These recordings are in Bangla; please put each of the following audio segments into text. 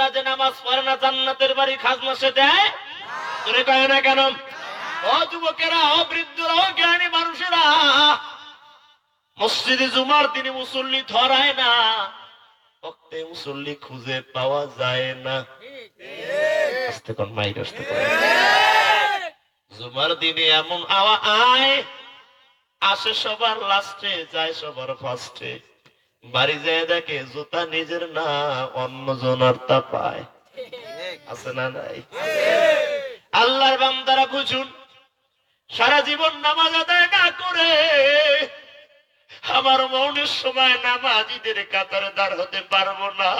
বান্দা যে নামাজ পড়ে না জান্নাতের বাড়ি খাজনা সে দেয়? তোরে কয় না কেন? ও যুবকেরা, ও বৃদ্ধরা, ও জ্ঞানী মানুষেরা, মসজিদে জুমার দিনে মুসল্লি ধরায় না, ওক্তে মুসল্লি খুঁজে পাওয়া যায় না। আস্তে কোন মাইক আসতে পারে। জুমার দিনে এমন আয় আসে সবার লাস্টে, যায় সবার ফার্স্টে। বাড়ি যায় দেখে জুতা নিজের না, অন্য জনার তা পায়। আছে না নাই? আল্লাহর বান্দারা বুঝুন, সারা জীবন নামাজ আদায় না করে আমার মৌনের সময় নামাজীদের কাতারে দাঁড় হতে পারবো না।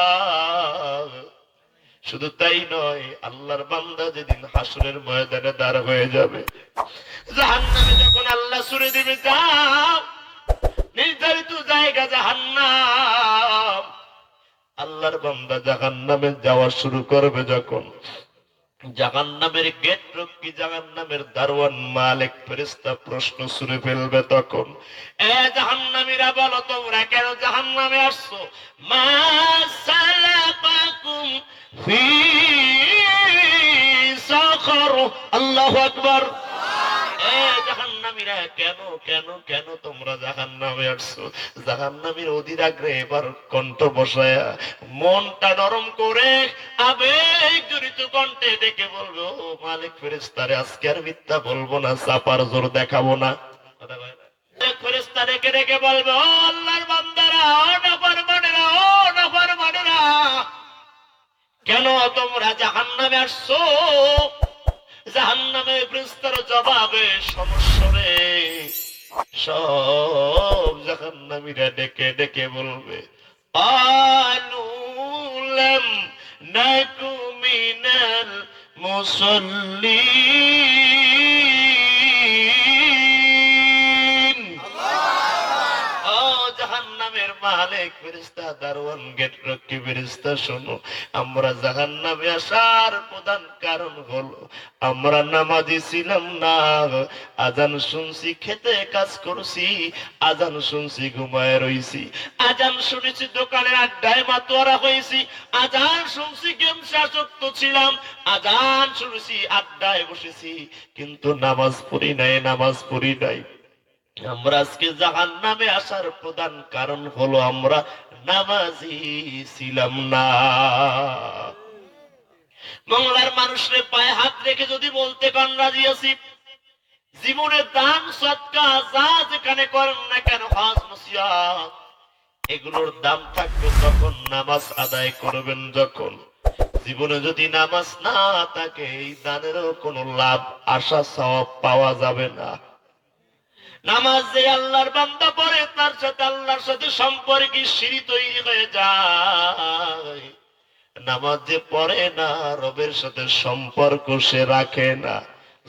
শুধু তাই নয়, আল্লাহর বান্দা যেদিন হাসরের ময়দানে দাঁড় হয়ে যাবে, জাহান্নামে যখন আল্লাহ ছুড়ে দিবে, যাও নির্ধারিত জায়গা জাহান্নাম, আল্লাহর বান্দা জাহান্নামে যাওয়া শুরু করবে, যখন জাহান্নামের গেট রক্ষী, জাহান্নামের দারওয়ান মালিক ফেরেশতা প্রশ্ন ছুড়ে ফেলবে, তখন এ জাহান্নামীরা বলো তোমরা কেন জাহান্নামে আসছো? মা সালাকাকুম ফি সাকর। আল্লাহু আকবার। এ জাহান্নামীরা, কেন কেন কেন তোমরা জাহান্নামে আসছো? জাহান্নামীর অধীর আগ্রহে এবার কণ্ঠ বসায়া, মনটা নরম করে আবেগ জড়িত কণ্ঠে ডেকে বলবো, ও মালিক ফেরেশতারে, আজকে আর মিথ্যা বলবো না, চাপার জোর দেখাবো না। ফেরেশতা ডেকে ডেকে বলবে, ও আল্লাহর বান্দারা, ও নাফরমানেরা, ও নাফরমানেরা, কেন তোমরা জাহান্নামে আসছো? জাহান্নামের ফেরেশতার জবাবে সমস্যরে সব জাহান্নামীরা ডেকে ডেকে বলবে, আলুলাম নাকু মিনাল মুসাল্লিন। ও জাহান্নামের মালিক ফেরেশতা, দারওয়ান গেট রক্ষী ফেরেশতা, শোনো, আমরা জাহান্নামে আসার প্রধান কারণ হলো আমরা নামাজি ছিলাম না। আজান শুনছি, খেতে কাজ করছি, আজান শুনছি, ঘুমায় রইছি, আজান শুনেছি, দোকানের আড্ডায় মাতোয়ারা হয়েছি, আজান শুনছি, গেমসে আসক্ত ছিলাম, আজান শুনেছি, আড্ডায় বসেছি, কিন্তু নামাজ পড়ি নাই, নামাজ পড়ি নাই। আমরা আজকে জাহান্নামে আসার প্রধান কারণ হলো আমরা নামাজি ছিলাম না। বাংলার মানুষের পায়ে হাত রেখে যদি বলতে পান রাজি আছি, জীবনের দান সদকা যা যেখানে করেন না কেন, হজ নসিহত, এগুলোর দাম থাকবে তখন নামাজ আদায় করবেন যখন। জীবনে যদি নামাজ না থাকে, এই দানেরও কোনো লাভ, আশা, সওয়াব পাওয়া যাবে না। নামাজ যে আল্লাহর বান্দা পড়ে, তার সাথে আল্লাহর সাথে সম্পর্কের সিঁড়ি তৈরি হয়ে যায়। নামাজ যে পড়ে না, রবের সাথে সম্পর্ক সে রাখে না।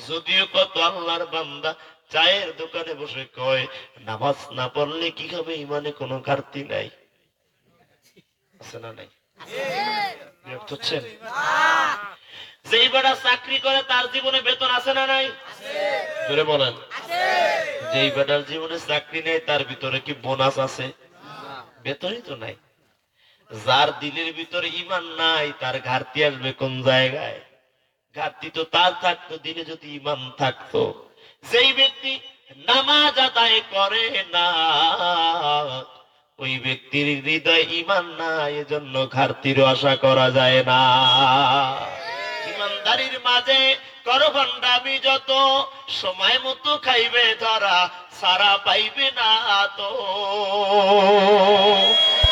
যদিও কত আল্লাহর বান্দা চায়ের দোকানে বসে কয়, নামাজ না পড়লে কি হবে, ইমানে কোনো ঘাটতি নাই। আছে না নাই? বিরক্ত হচ্ছেন? যেই বেটা চাকরি করে তার জীবনে বেতন আছে না নাই? জোরে বলেন। যেই বেটার জীবনে চাকরি নেই তার ভিতরে কি বোনাস আছে? বেতনই তো নাই। যার দিলের ভিতরে ঈমান নাই, তার ঘাটতি আসবে কোন জায়গায়? ঘাটতি তো তার থাকতো দিলে যদি ঈমান থাকতো। যেই ব্যক্তি নামাজ আদায় করে না, ওই ব্যক্তির হৃদয় ঈমান নাই, এজন্য ঘাটতির আশা করা যায় না। ইমানদারির মাঝে করো ভণ্ডামি যত, সময় মতো খাইবে ধরা, সারা পাইবে না তো।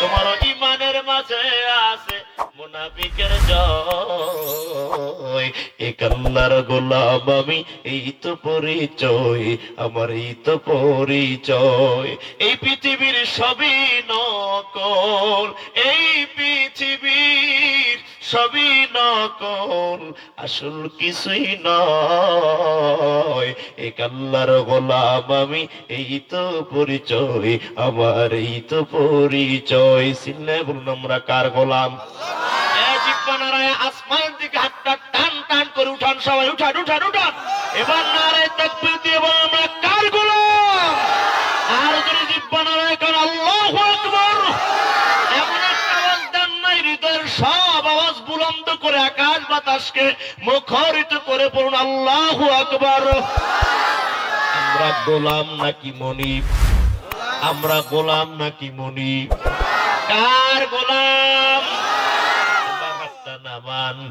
তোমার ইমানের মাঝে আছে মুনাফিকের জয়, এক আল্লাহর গোলাম আমি, এই তো পরিচয় আমার, এই তো পরিচয়। এই পৃথিবীর সবই নকল, এই পৃথিবীর সবই নকল, আসল কিছুই নয়। এক আল্লাহর গোলাম আমি, এই তো পরিচয় আমার, এই তো পরিচয়। চিল্লায় বলুন, আমরা কার গোলাম? জিহ্বা নাড়ায় আসমানের দিকে হাতটা টান টান করে উঠান, সবাই উঠান উঠান উঠান। এবার নারায়ে তাকবীর দিয়ে বলুন, আমরা কার গোলাম? আর যদি জিহ্বা নাড়ায় কারণ আল্লাহু আকবার, এমন একটা আওয়াজ দেন নাই, হৃদয়ের সব আওয়াজ বুলন্দ করে আকাশ বাতাসকে মুখরিত করে পড়ুন আল্লাহু আকবার। আমরা গোলাম নাকি মনিব? আমরা গোলাম নাকি মনিব? কার গোলাম? বাবাটা নামান।